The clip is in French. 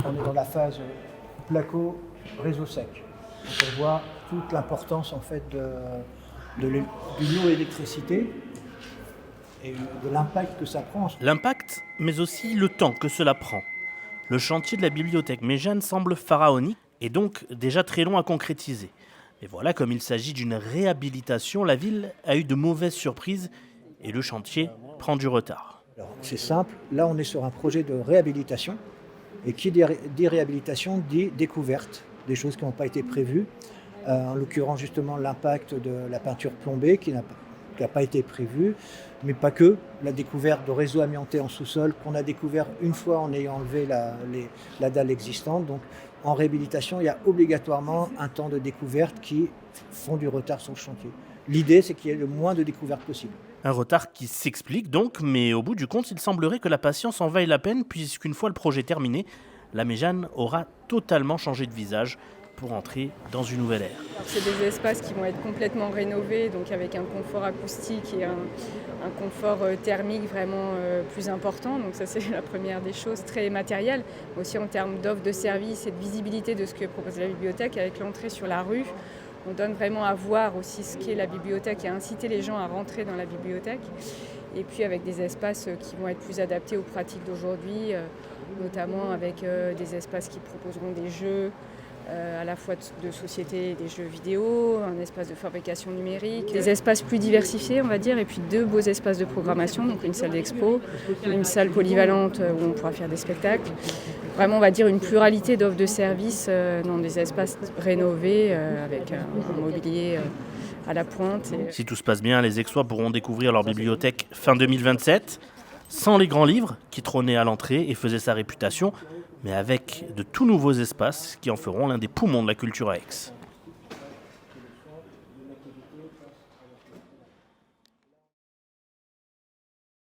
on est dans la phase placo réseau sec. Donc on voit toute l'importance en fait de l'eau électricité et de l'impact que ça prend. L'impact, mais aussi le temps que cela prend. Le chantier de la bibliothèque Méjeanne semble pharaonique et donc déjà très long à concrétiser. Mais voilà, comme il s'agit d'une réhabilitation, la ville a eu de mauvaises surprises et le chantier prend du retard. Alors, c'est simple, là on est sur un projet de réhabilitation et qui dit réhabilitation dit découverte, des choses qui n'ont pas été prévues. En l'occurrence justement l'impact de la peinture plombée qui n'a pas été prévu, mais pas que, la découverte de réseaux amiantés en sous-sol qu'on a découvert une fois en ayant enlevé la dalle existante. Donc en réhabilitation, il y a obligatoirement un temps de découverte qui font du retard sur le chantier. L'idée, c'est qu'il y ait le moins de découvertes possible. Un retard qui s'explique donc, mais au bout du compte, il semblerait que la patience en vaille la peine, puisqu'une fois le projet terminé, la Méjeanne aura totalement changé de visage pour entrer dans une nouvelle ère. Alors, c'est des espaces qui vont être complètement rénovés, donc avec un confort acoustique et un confort thermique vraiment plus important. Donc ça, c'est la première des choses, très matérielle. Aussi en termes d'offre de services et de visibilité de ce que propose la bibliothèque, avec l'entrée sur la rue, on donne vraiment à voir aussi ce qu'est la bibliothèque et à inciter les gens à rentrer dans la bibliothèque. Et puis avec des espaces qui vont être plus adaptés aux pratiques d'aujourd'hui, notamment avec des espaces qui proposeront des jeux, à la fois de société et des jeux vidéo, un espace de fabrication numérique, des espaces plus diversifiés on va dire, et puis 2 beaux espaces de programmation, donc une salle d'expo, une salle polyvalente où on pourra faire des spectacles. Vraiment on va dire une pluralité d'offres de services dans des espaces rénovés avec un mobilier à la pointe. Si tout se passe bien, les Aixois pourront découvrir leur bibliothèque fin 2027, sans les grands livres qui trônaient à l'entrée et faisaient sa réputation, mais avec de tout nouveaux espaces qui en feront l'un des poumons de la culture à Aix.